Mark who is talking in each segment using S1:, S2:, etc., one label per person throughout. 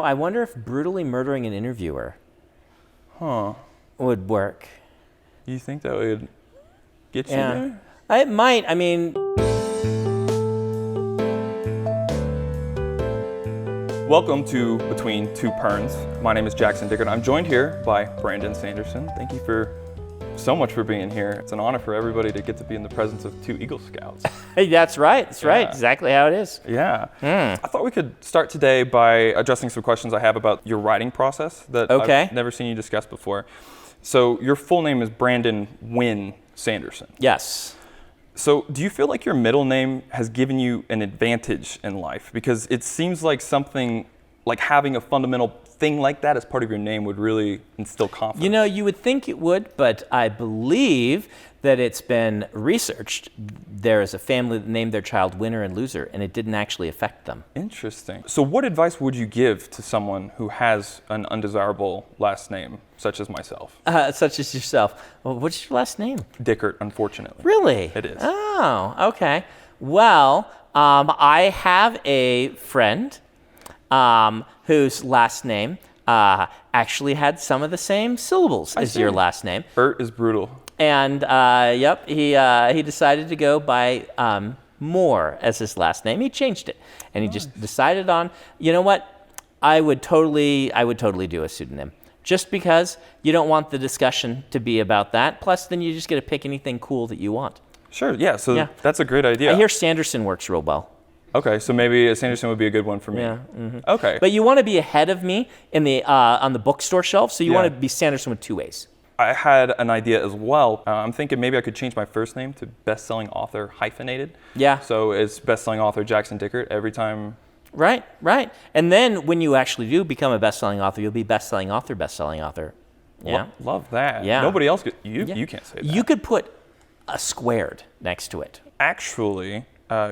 S1: I wonder if brutally murdering an interviewer would work.
S2: You think that would get you there?
S1: It might. I mean...
S2: Welcome to Between Two Perns. My name is Jackson Dickert. I'm joined here by Brandon Sanderson. Thank you so much for being here. It's an honor for everybody to get to be in the presence of two Eagle Scouts.
S1: Hey, that's right. That's right. Exactly how it is.
S2: Yeah. I thought we could start today by addressing some questions I have about your writing process that I've never seen you discuss before. So your full name is Brandon Wynn Sanderson.
S1: Yes.
S2: So do you feel like your middle name has given you an advantage in life? Because it seems like something like having a fundamental thing like that as part of your name would really instill confidence.
S1: You know, you would think it would, but I believe that it's been researched. There is a family that named their child Winner and Loser, and it didn't actually affect them.
S2: Interesting. So what advice would you give to someone who has an undesirable last name, such as myself?
S1: Such as yourself. Well, what's your last name?
S2: Dickert, unfortunately.
S1: Really?
S2: It is.
S1: Oh, okay. Well, I have a friend whose last name actually had some of the same syllables as your last name.
S2: Is brutal.
S1: And he decided to go by Moore as his last name. He changed it, and he just decided on, you know what? I would totally do a pseudonym, just because you don't want the discussion to be about that. Plus, then you just get to pick anything cool that you want.
S2: Sure. Yeah. So that's a great idea.
S1: I hear Sanderson works real well.
S2: Okay, so maybe Sanderson would be a good one for me.
S1: Yeah. Mm-hmm.
S2: Okay.
S1: But you want to be ahead of me in the on the bookstore shelf, so you want to be Sanderson with two A's.
S2: I had an idea as well. I'm thinking maybe I could change my first name to best-selling author hyphenated.
S1: Yeah.
S2: So it's best-selling author Jackson Dickert every time.
S1: Right. And then when you actually do become a best-selling author, you'll be best-selling author. Yeah.
S2: Love that.
S1: Yeah.
S2: Nobody else could. You can't say that.
S1: You could put a squared next to it.
S2: Actually,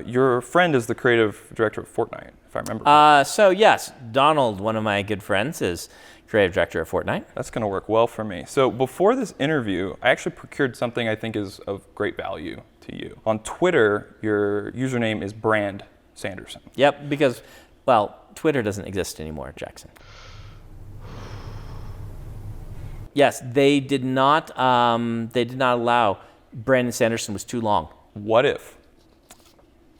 S2: your friend is the creative director of Fortnite, if I remember.
S1: So yes, Donald, one of my good friends, is creative director of Fortnite.
S2: That's going to work well for me. So before this interview, I actually procured something I think is of great value to you. On Twitter, your username is Brand Sanderson.
S1: Yep, because, well, Twitter doesn't exist anymore, Jackson. Yes, they did not allow Brandon Sanderson was too long.
S2: What if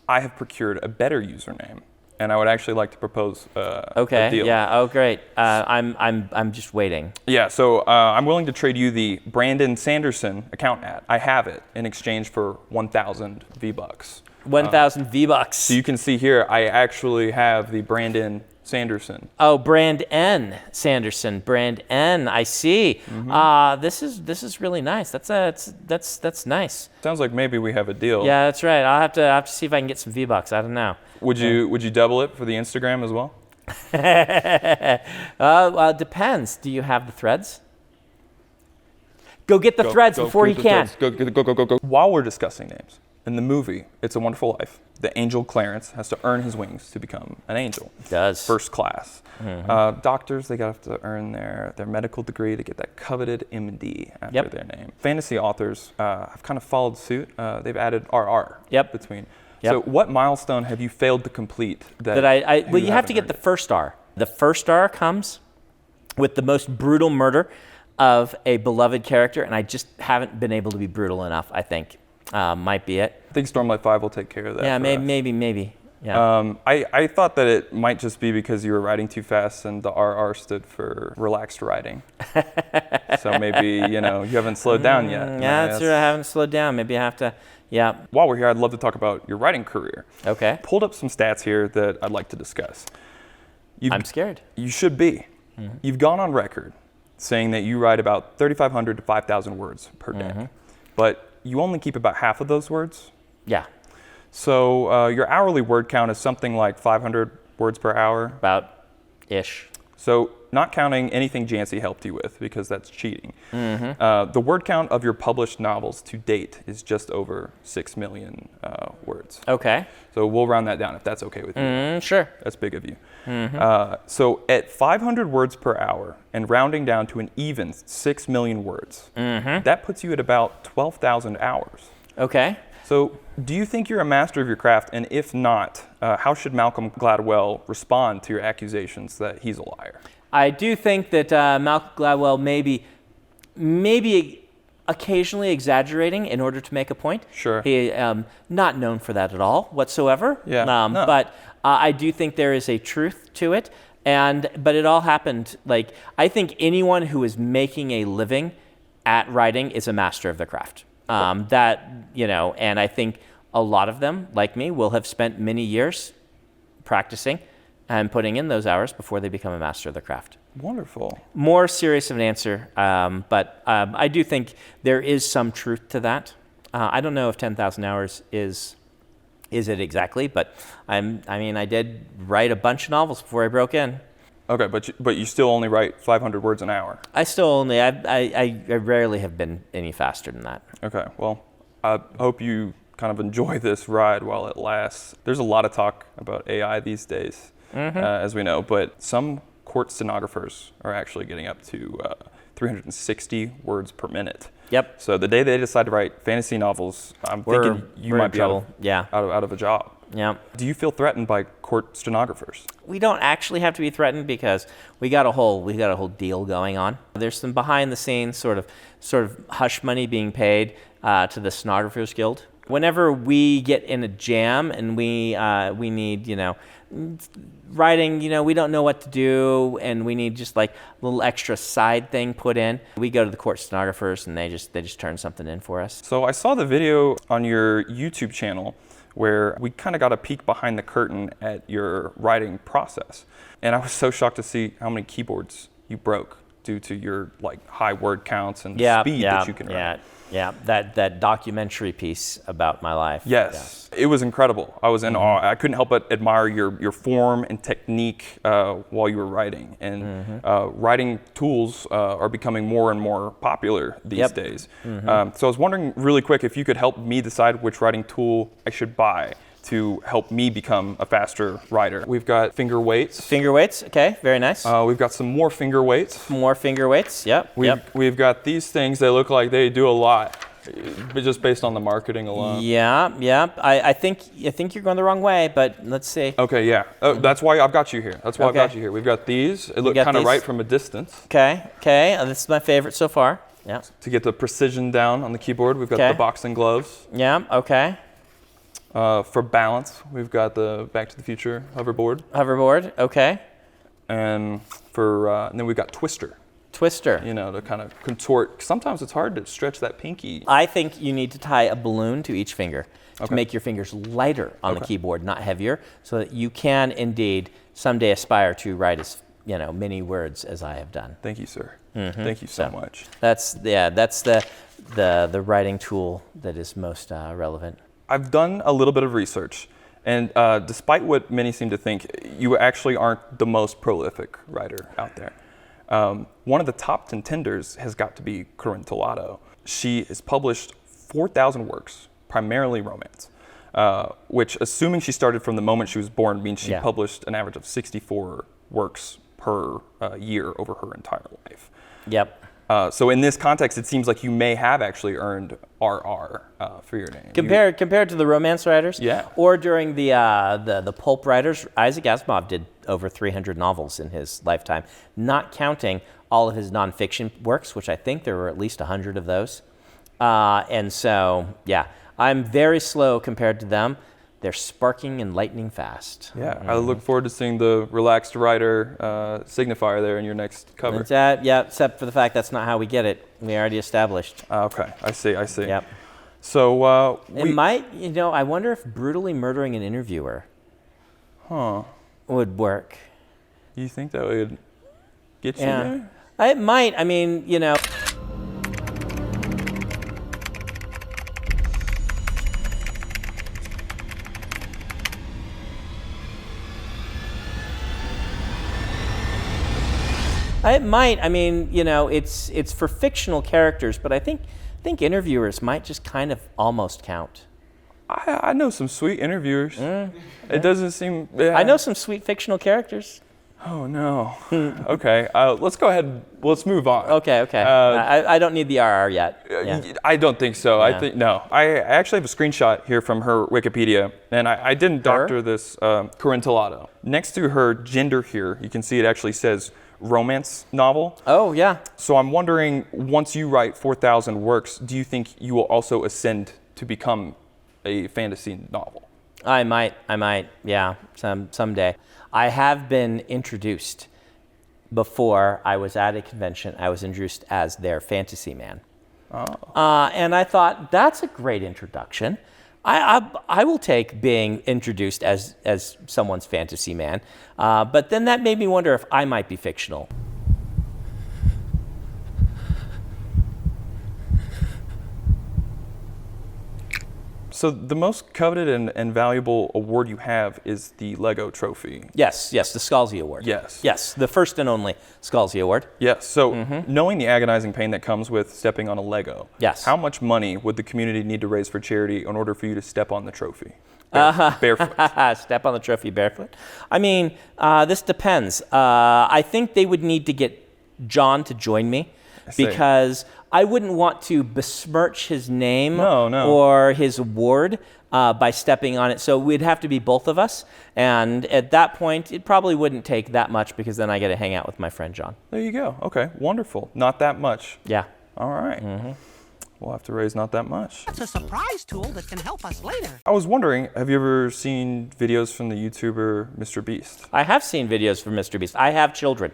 S2: I have procured a better username? And I would actually like to propose a deal.
S1: Yeah. Oh, great. I'm just waiting.
S2: Yeah. So I'm willing to trade you the Brandon Sanderson account ad. I have it in exchange for 1,000 V-Bucks.
S1: 1,000 V-Bucks.
S2: So you can see here, I actually have the Brandon Sanderson.
S1: Oh, Brand N Sanderson. Brand N. I see. Mm-hmm. This is really nice. That's nice.
S2: Sounds like maybe we have a deal.
S1: Yeah, that's right. I'll have to see if I can get some V-Bucks. I don't know.
S2: Would you double it for the Instagram as well?
S1: Well, it depends. Do you have the threads? Go get the threads before he can.
S2: Go. While we're discussing names, in the movie It's a Wonderful Life, the angel Clarence has to earn his wings to become an angel.
S1: He does.
S2: First class. Mm-hmm. Doctors, they have to earn their medical degree to get that coveted MD after their name. Fantasy authors have kind of followed suit. They've added RR between. Yep. So what milestone have you failed to complete?
S1: Well, you have to get the first R. The first R comes with the most brutal murder of a beloved character, and I just haven't been able to be brutal enough, I think. Might be it.
S2: I think Stormlight 5 will take care of that.
S1: Yeah, maybe. Yeah.
S2: I thought that it might just be because you were writing too fast and the RR stood for relaxed writing. So maybe, you haven't slowed down yet.
S1: Yeah, that's true. I haven't slowed down. Maybe I have to,
S2: While we're here, I'd love to talk about your writing career.
S1: Okay.
S2: Pulled up some stats here that I'd like to discuss.
S1: I'm scared.
S2: You should be. Mm-hmm. You've gone on record saying that you write about 3,500 to 5,000 words per day. But you only keep about half of those words?
S1: Yeah.
S2: So your hourly word count is something like 500 words per hour?
S1: About-ish.
S2: So not counting anything Jancy helped you with, because that's cheating. The word count of your published novels to date is just over 6 million words.
S1: Okay.
S2: So we'll round that down if that's okay with you.
S1: Sure.
S2: That's big of you. So at 500 words per hour and rounding down to an even 6 million words, that puts you at about 12,000 hours.
S1: Okay.
S2: So do you think you're a master of your craft? And if not, how should Malcolm Gladwell respond to your accusations that he's a liar?
S1: I do think that Malcolm Gladwell maybe occasionally exaggerating in order to make a point.
S2: Sure.
S1: He not known for that at all whatsoever.
S2: Yeah. No.
S1: But I do think there is a truth to it. But it all happened, like, I think anyone who is making a living at writing is a master of their craft. And I think a lot of them, like me, will have spent many years practicing and putting in those hours before they become a master of their craft.
S2: Wonderful.
S1: More serious of an answer, but I do think there is some truth to that. I don't know if 10,000 hours is it exactly, but I did write a bunch of novels before I broke in.
S2: Okay, but you still only write 500 words an hour.
S1: I rarely have been any faster than that.
S2: Okay, well, I hope you kind of enjoy this ride while it lasts. There's a lot of talk about AI these days, as we know, but some court stenographers are actually getting up to 360 words per minute.
S1: Yep.
S2: So the day they decide to write fantasy novels, I'm thinking you might be out of a job.
S1: Yeah.
S2: Do you feel threatened by court stenographers?
S1: We don't actually have to be threatened because we got a whole deal going on. There's some behind the scenes sort of hush money being paid to the Stenographers Guild. Whenever we get in a jam and we need, writing, we don't know what to do and we need just like a little extra side thing put in, we go to the court stenographers and they just turn something in for us.
S2: So I saw the video on your YouTube channel where we kind of got a peek behind the curtain at your writing process. And I was so shocked to see how many keyboards you broke due to your high word counts and speed that you can write.
S1: Yeah, that documentary piece about my life.
S2: Yes, it was incredible. I was in awe. I couldn't help but admire your form and technique while you were writing. And writing tools are becoming more and more popular these days. So I was wondering really quick if you could help me decide which writing tool I should buy to help me become a faster writer. We've got finger weights.
S1: Finger weights, okay, very nice.
S2: We've got some more finger weights.
S1: More finger weights, yep.
S2: We've got these things that look like they do a lot, but just based on the marketing alone.
S1: Yeah. I think you're going the wrong way, but let's see.
S2: Okay, yeah. That's why I've got you here. I've got you here. We've got these. It looks kind of right from a distance.
S1: Okay. This is my favorite so far. Yeah.
S2: To get the precision down on the keyboard, we've got the boxing gloves.
S1: Yeah, okay.
S2: For balance, we've got the Back to the Future hoverboard.
S1: Hoverboard, okay.
S2: And and then we've got Twister.
S1: Twister.
S2: To kind of contort. Sometimes it's hard to stretch that pinky.
S1: I think you need to tie a balloon to each finger to make your fingers lighter on the keyboard, not heavier, so that you can indeed someday aspire to write as many words as I have done.
S2: Thank you, sir. Thank you so much.
S1: That's the writing tool that is most relevant.
S2: I've done a little bit of research, and despite what many seem to think, you actually aren't the most prolific writer out there. One of the top contenders has got to be Corinne Tolato. She has published 4,000 works, primarily romance, which, assuming she started from the moment she was born, means she published an average of 64 works per year over her entire life.
S1: Yep.
S2: So in this context, it seems like you may have actually earned RR for your name.
S1: Compared to the romance writers?
S2: Yeah.
S1: Or during the pulp writers, Isaac Asimov did over 300 novels in his lifetime, not counting all of his nonfiction works, which I think there were at least 100 of those. And so, I'm very slow compared to them. They're sparking and lightning fast.
S2: Yeah, I look forward to seeing the relaxed writer signifier there in your next cover.
S1: Except for the fact that's not how we get it. We already established.
S2: Okay, I see.
S1: Yep.
S2: So
S1: I wonder if brutally murdering an interviewer would work.
S2: You think that would get you there?
S1: It might. It might. It's for fictional characters, but I think interviewers might just kind of almost count.
S2: I know some sweet interviewers. It doesn't seem. Yeah.
S1: I know some sweet fictional characters.
S2: Oh no. Okay, let's go ahead. Let's move on.
S1: Okay. I don't need the RR yet. Yeah.
S2: I don't think so.
S1: Yeah.
S2: I think no. I actually have a screenshot here from her Wikipedia, and I didn't doctor this Corintolato. Next to her gender here, you can see it actually says romance novel.
S1: Oh yeah.
S2: So I'm wondering, once you write 4,000 works, do you think you will also ascend to become a fantasy novel?
S1: I might, yeah, someday. I have been introduced before. I was at a convention. I was introduced as their fantasy man. Oh. And I thought, that's a great introduction. I will take being introduced as someone's fantasy man. But then that made me wonder if I might be fictional.
S2: So the most coveted and valuable award you have is the Lego trophy.
S1: Yes, the Scalzi Award. Yes, the first and only Scalzi Award.
S2: Yes, so knowing the agonizing pain that comes with stepping on a Lego, how much money would the community need to raise for charity in order for you to step on the trophy? Barefoot.
S1: Step on the trophy barefoot? I mean, this depends. I think they would need to get John to join me because I wouldn't want to besmirch his name or his award by stepping on it. So we'd have to be both of us. And at that point, it probably wouldn't take that much because then I get to hang out with my friend John.
S2: There you go. Okay, wonderful. Not that much.
S1: Yeah.
S2: All right. We'll have to raise not that much.
S3: That's a surprise tool that can help us later.
S2: I was wondering, have you ever seen videos from the YouTuber Mr. Beast?
S1: I have seen videos from Mr. Beast. I have children.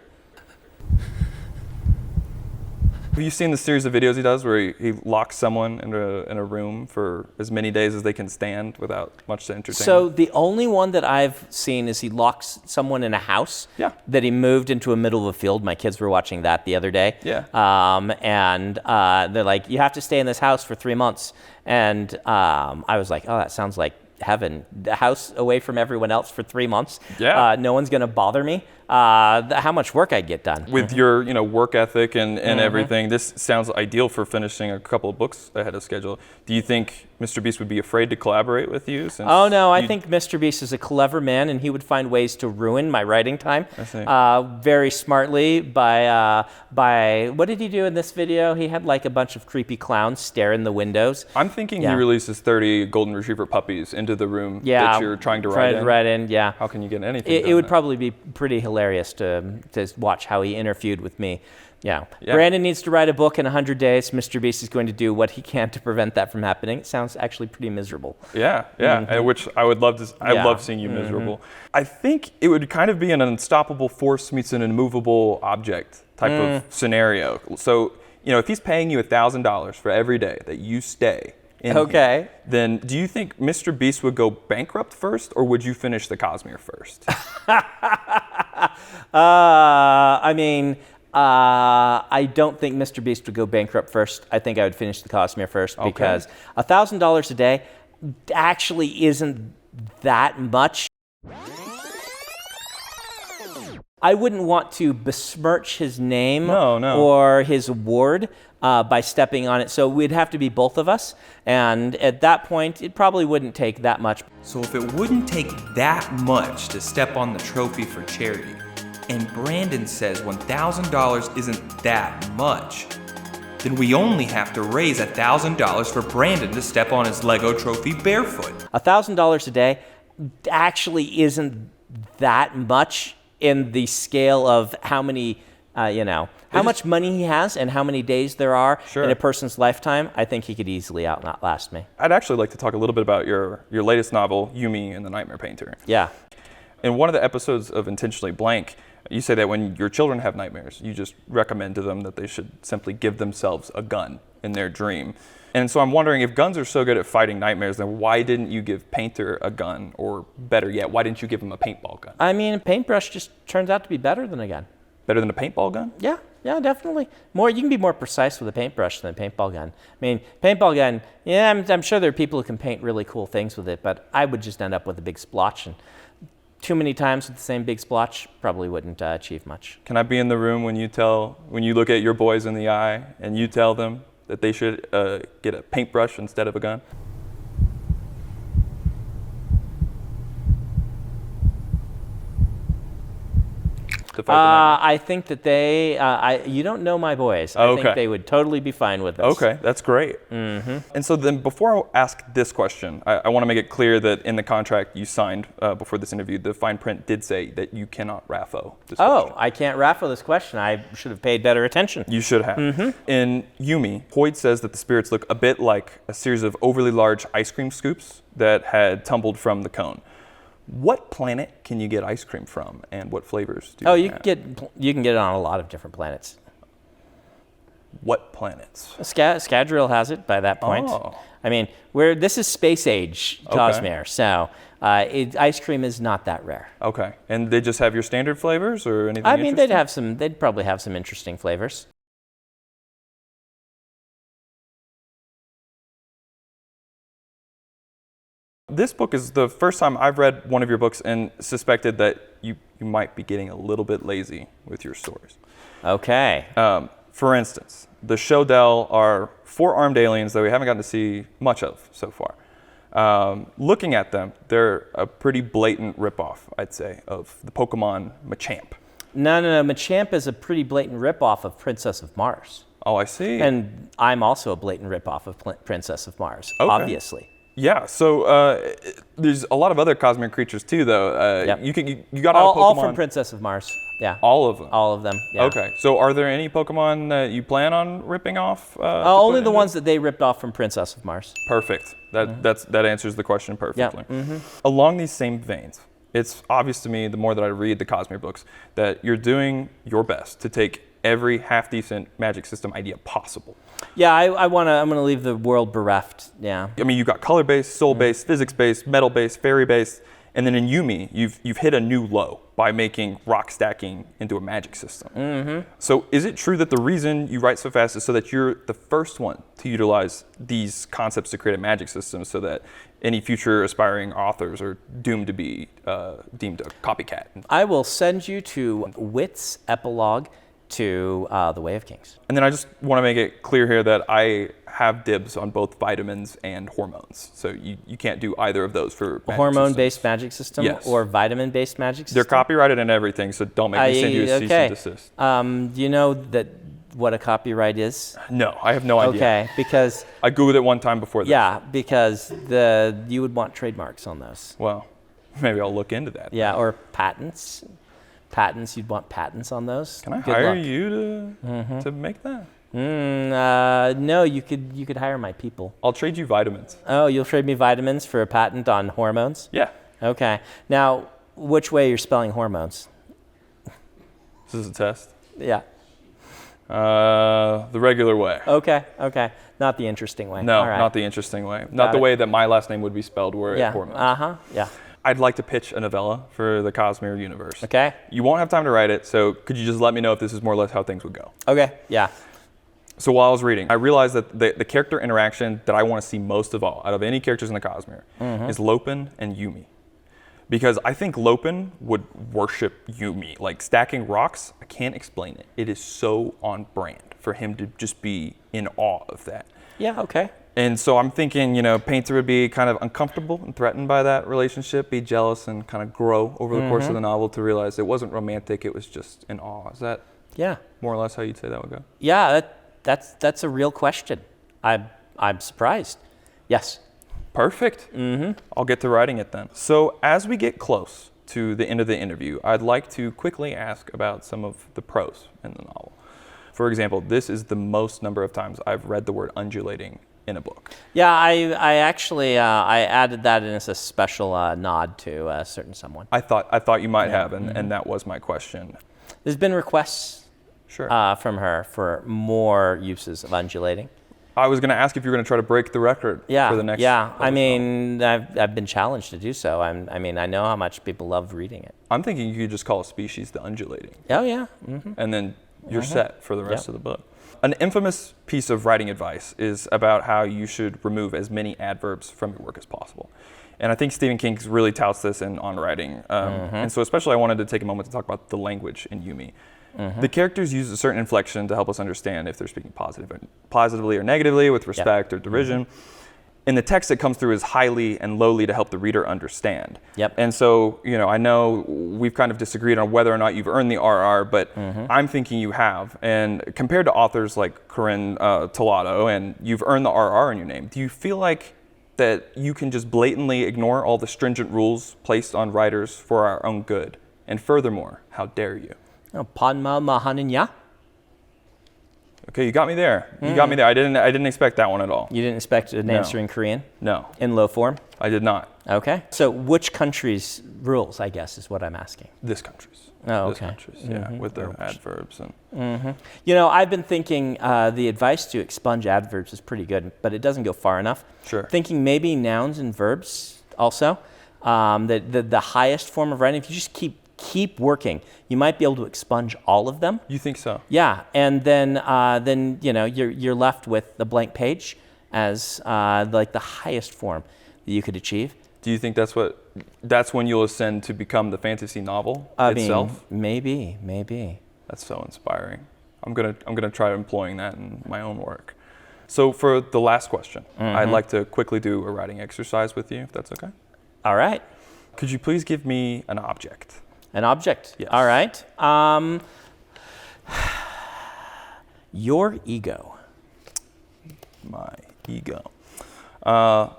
S2: Have you seen the series of videos he does where he locks someone in a room for as many days as they can stand without much to entertain?
S1: So the only one that I've seen is he locks someone in a house that he moved into a middle of a field. My kids were watching that the other day.
S2: Yeah.
S1: And they're like, you have to stay in this house for 3 months. And I was like, oh, that sounds like heaven. The house away from everyone else for 3 months.
S2: Yeah.
S1: No one's going to bother me. How much work I'd get done.
S2: With your work ethic and everything, this sounds ideal for finishing a couple of books ahead of schedule. Do you think Mr. Beast would be afraid to collaborate with you?
S1: Oh, no. I think Mr. Beast is a clever man, and he would find ways to ruin my writing time very smartly by what did he do in this video? He had like a bunch of creepy clowns stare in the windows.
S2: I'm thinking he releases 30 golden retriever puppies into the room that you're trying to write in.
S1: Yeah.
S2: How can you get anything done?
S1: It would probably be pretty hilarious to watch how he interviewed with me. Yeah. Brandon needs to write a book in 100 days. Mr. Beast is going to do what he can to prevent that from happening. It sounds actually pretty miserable.
S2: Yeah, and which I would love to. I love seeing you miserable. I think it would kind of be an unstoppable force meets an immovable object type of scenario. So, if he's paying you $1,000 for every day that you stay in here, then do you think Mr. Beast would go bankrupt first, or would you finish the Cosmere first?
S1: I mean, I don't think Mr. Beast would go bankrupt first. I think I would finish the Cosmere first because $1,000 a day actually isn't that much. I wouldn't want to besmirch his name or his award by stepping on it. So we'd have to be both of us. And at that point, it probably wouldn't take that much.
S4: So if it wouldn't take that much to step on the trophy for charity, and Brandon says $1,000 isn't that much, then we only have to raise $1,000 for Brandon to step on his Lego trophy barefoot.
S1: $1,000 a day actually isn't that much in the scale of how many, how much money he has and how many days there are in a person's lifetime. I think he could easily outlast me.
S2: I'd actually like to talk a little bit about your latest novel, Yumi and the Nightmare Painter.
S1: Yeah.
S2: In one of the episodes of Intentionally Blank, you say that when your children have nightmares, you just recommend to them that they should simply give themselves a gun in their dream. And so I'm wondering, if guns are so good at fighting nightmares, then why didn't you give Painter a gun? Or better yet, why didn't you give him a paintball gun?
S1: I mean, a paintbrush just turns out to be better than a gun.
S2: Better than a paintball gun?
S1: Yeah, definitely. You can be more precise with a paintbrush than a paintball gun. I mean, paintball gun, I'm sure there are people who can paint really cool things with it, but I would just end up with a big splotch, and too many times with the same big splotch probably wouldn't achieve much.
S2: Can I be in the room when you look at your boys in the eye and you tell them that they should get a paintbrush instead of a gun? fight the nightmare?
S1: I think that you don't know my boys. I think they would totally be fine with this.
S2: Okay, that's great. And so then before I ask this question, I want to make it clear that in the contract you signed before this interview, the fine print did say that you cannot RAFO this question.
S1: I can't raffle this question. I should have paid better attention.
S2: You should have. In Yumi, Hoyd says that the spirits look a bit like a series of overly large ice cream scoops that had tumbled from the cone. What planet can you get ice cream from, and what flavors do you have?
S1: You can get it on a lot of different planets.
S2: What planets?
S1: Scadrial has it by that point.
S2: Oh.
S1: I mean, this is space age Cosmere, so ice cream is not that rare.
S2: Okay, and they just have your standard flavors or anything?
S1: I mean, they'd probably have some interesting flavors.
S2: This book is the first time I've read one of your books and suspected that you might be getting a little bit lazy with your stories.
S1: Okay.
S2: For instance, the Shodel are 4 armed aliens that we haven't gotten to see much of so far. Looking at them, they're a pretty blatant ripoff, I'd say, of the Pokemon Machamp.
S1: No. Machamp is a pretty blatant ripoff of Princess of Mars.
S2: Oh, I see.
S1: And I'm also a blatant ripoff of Princess of Mars, obviously.
S2: Yeah, so there's a lot of other cosmic creatures too, though.
S1: Yep.
S2: You got
S1: all from Princess of Mars. Yeah.
S2: All of them.
S1: All of them. Yeah.
S2: Okay. So are there any Pokemon that you plan on ripping off?
S1: Only the ones that they ripped off from Princess of Mars.
S2: Perfect. That answers the question perfectly.
S1: Yeah.
S2: Along these same veins, it's obvious to me the more that I read the Cosmere books that you're doing your best to take every half-decent magic system idea possible.
S1: Yeah, I'm gonna leave the world bereft. Yeah.
S2: I mean, you've got color-based, soul-based, physics-based, metal-based, fairy-based, and then in Yumi, you've hit a new low by making rock stacking into a magic system. So is it true that the reason you write so fast is so that you're the first one to utilize these concepts to create a magic system so that any future aspiring authors are doomed to be deemed a copycat?
S1: I will send you to Wit's epilogue to The Way of Kings.
S2: And then I just want to make it clear here that I have dibs on both vitamins and hormones. So you can't do either of those for magic
S1: hormone-based magic system
S2: Yes.
S1: or vitamin-based magic system?
S2: They're copyrighted and everything, so don't make me send you a cease and desist.
S1: Do you know what a copyright is?
S2: No, I have no idea.
S1: Okay, because...
S2: I Googled it one time before this.
S1: Yeah, because you would want trademarks on those.
S2: Well, maybe I'll look into that.
S1: Yeah, or patents. You'd want patents on those.
S2: Can I hire you to make that?
S1: No, you could hire my people.
S2: I'll trade you vitamins.
S1: Oh, you'll trade me vitamins for a patent on hormones?
S2: Yeah.
S1: Okay. Now, which way you're spelling hormones?
S2: This is a test.
S1: Yeah.
S2: The regular way.
S1: Okay. Not the interesting way.
S2: No,
S1: All right.
S2: not the interesting way. Not the way that my last name would be spelled were it
S1: Yeah.
S2: hormones.
S1: Yeah.
S2: I'd like to pitch a novella for the Cosmere universe.
S1: Okay.
S2: You won't have time to write it, so could you just let me know if this is more or less how things would go?
S1: Okay. Yeah.
S2: So while I was reading, I realized that the character interaction that I want to see most of all, out of any characters in the Cosmere, is Lopin and Yumi. Because I think Lopin would worship Yumi. Like, stacking rocks, I can't explain it. It is so on brand for him to just be in awe of that.
S1: Yeah, okay.
S2: And so I'm thinking, Painter would be kind of uncomfortable and threatened by that relationship, be jealous and kind of grow over the course of the novel to realize it wasn't romantic, it was just in awe. Is that more or less how you'd say that would go?
S1: Yeah, that's a real question. I'm surprised. Yes.
S2: Perfect. I'll get to writing it then. So as we get close to the end of the interview, I'd like to quickly ask about some of the prose in the novel. For example, this is the most number of times I've read the word undulating in a book.
S1: Yeah, I actually I added that in as a special nod to a certain someone.
S2: I thought you might have, and that was my question.
S1: There's been requests from her for more uses of undulating.
S2: I was going to ask if you were going to try to break the record for the next.
S1: Yeah, I mean, I've been challenged to do so. I mean, I know how much people love reading it.
S2: I'm thinking you could just call a species the undulating.
S1: Oh yeah.
S2: And then you're set for the rest of the book. An infamous piece of writing advice is about how you should remove as many adverbs from your work as possible. And I think Stephen King really touts this on writing. And so especially I wanted to take a moment to talk about the language in Yumi. The characters use a certain inflection to help us understand if they're speaking positively or negatively, with respect or derision. in the text it comes through as highly and lowly to help the reader understand.
S1: Yep.
S2: And so, I know we've kind of disagreed on whether or not you've earned the RR, but I'm thinking you have. And compared to authors like Corinne Tolato, and you've earned the RR in your name, do you feel like that you can just blatantly ignore all the stringent rules placed on writers for our own good? And furthermore, how dare you?
S1: Panma Mahaninya?
S2: Okay, you got me there. You got me there. I didn't expect that one at all.
S1: You didn't expect an answer in Korean?
S2: No.
S1: In low form?
S2: I did not.
S1: Okay. So which country's rules, I guess, is what I'm asking.
S2: This country's.
S1: Oh,
S2: This
S1: okay.
S2: country's, yeah, with the adverbs. And
S1: I've been thinking the advice to expunge adverbs is pretty good, but it doesn't go far enough.
S2: Sure.
S1: Thinking maybe nouns and verbs also. The highest form of writing, if you just keep working, you might be able to expunge all of them.
S2: You think so?
S1: Yeah, and then you're left with the blank page as like the highest form that you could achieve.
S2: Do you think that's when you'll ascend to become the fantasy novel itself?
S1: Maybe.
S2: That's so inspiring. I'm gonna try employing that in my own work. So for the last question, I'd like to quickly do a writing exercise with you, if that's okay.
S1: All right.
S2: Could you please give me an object?
S1: An object.
S2: Yes.
S1: All right. Your ego.
S2: My ego.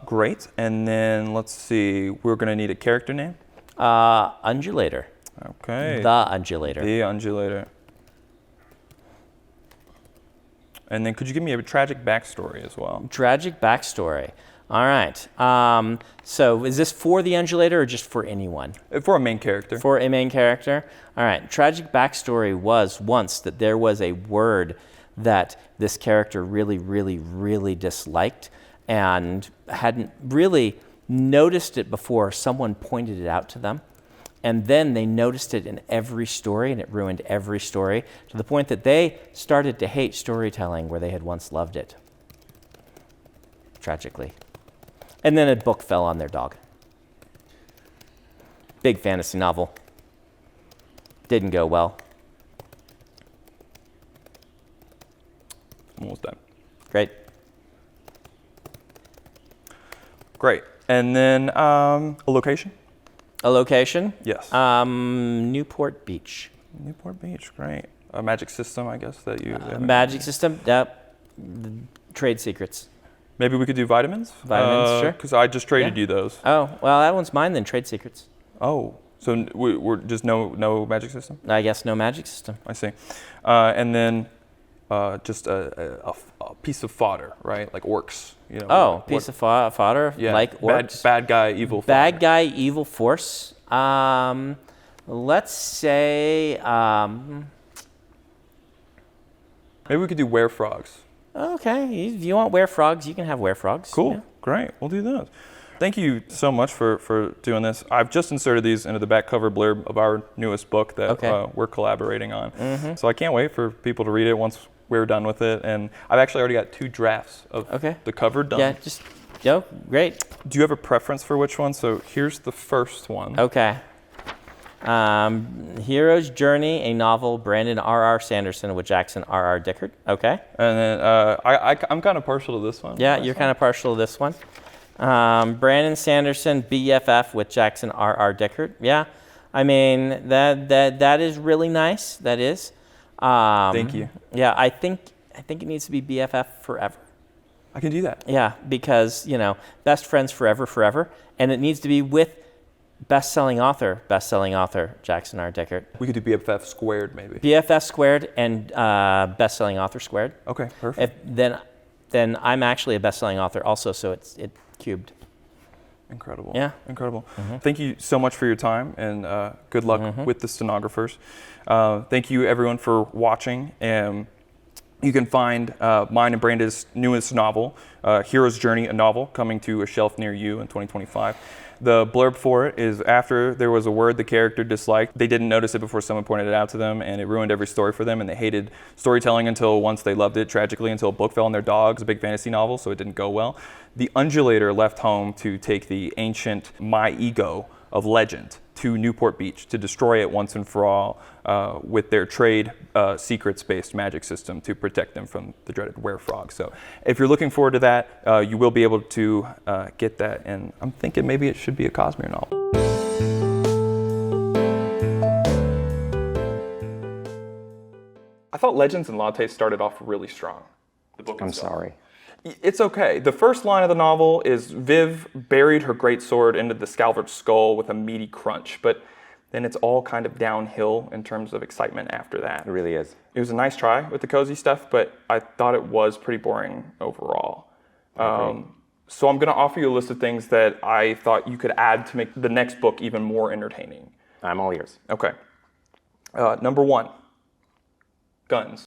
S2: Great. And then let's see. We're going to need a character name.
S1: Undulator.
S2: Okay.
S1: The undulator.
S2: The undulator. And then could you give me a tragic backstory as well?
S1: Tragic backstory. All right. So is this for the undulator or just for anyone?
S2: For a main character.
S1: For a main character? All right. Tragic backstory was once that there was a word that this character really, really, really disliked and hadn't really noticed it before someone pointed it out to them. And then they noticed it in every story, and it ruined every story to the point that they started to hate storytelling where they had once loved it. Tragically. And then a book fell on their dog. Big fantasy novel. Didn't go well.
S2: Almost done.
S1: Great.
S2: Great. And then a location?
S1: A location?
S2: Yes.
S1: Newport Beach.
S2: Newport Beach, great. A magic system, I guess, that you...
S1: Magic system? Yep. Trade secrets.
S2: Maybe we could do vitamins?
S1: Vitamins, sure.
S2: Because I just traded you those.
S1: Oh, well, that one's mine then, trade secrets.
S2: Oh, so we're just no magic system?
S1: I guess no magic system.
S2: I see. And then just a piece of fodder, right? Like orcs.
S1: Piece of fodder,
S2: yeah,
S1: like orcs.
S2: Bad guy, evil
S1: Bad
S2: fodder.
S1: guy, evil force. Let's say...
S2: Maybe we could do were-frogs.
S1: Okay, if you want were-frogs, you can have were-frogs.
S2: Cool,
S1: Yeah.
S2: great, we'll do those. Thank you so much for doing this. I've just inserted these into the back cover blurb of our newest book that we're collaborating on. So I can't wait for people to read it once we're done with it. And I've actually already got 2 drafts of the cover done.
S1: Yeah, great.
S2: Do you have a preference for which one? So here's the first one.
S1: Okay. Hero's Journey, a novel, Brandon R.R. Sanderson with Jackson R.R. Dickert. Okay.
S2: And then I'm kind of partial to this one.
S1: Yeah, you're kind of partial to this one. Brandon Sanderson, BFF with Jackson R.R. Dickert. Yeah. I mean, that is really nice. That is.
S2: Thank you.
S1: Yeah, I think it needs to be BFF forever.
S2: I can do that.
S1: Yeah, because, best friends forever. And it needs to be with best-selling author, Jackson R. Dickert.
S2: We could do BFF squared, maybe.
S1: BFF squared and best-selling author squared.
S2: Okay, perfect.
S1: Then I'm actually a best-selling author also, so it's cubed.
S2: Incredible.
S1: Yeah.
S2: Incredible. Thank you so much for your time, and good luck with the stenographers. Thank you, everyone, for watching. You can find mine and Brandon's newest novel, Hero's Journey, a novel, coming to a shelf near you in 2025. The blurb for it is after there was a word the character disliked, they didn't notice it before someone pointed it out to them, and it ruined every story for them, and they hated storytelling until once they loved it, tragically, until a book fell on their dog. It's a big fantasy novel, so it didn't go well. The undulator left home to take the ancient my ego of legend to Newport Beach to destroy it once and for all with their trade secrets-based magic system to protect them from the dreaded werefrog. So if you're looking forward to that, you will be able to get that, and I'm thinking maybe it should be a Cosmere novel. I thought Legends and Latte started off really strong. The book
S5: I'm
S2: itself.
S5: sorry.
S2: It's okay. The first line of the novel is Viv buried her greatsword into the Scalvert's skull with a meaty crunch, but then it's all kind of downhill in terms of excitement after that.
S5: It really is.
S2: It was a nice try with the cozy stuff, but I thought it was pretty boring overall. So I'm going to offer you a list of things that I thought you could add to make the next book even more entertaining.
S5: I'm all ears.
S2: Okay. Number 1, guns.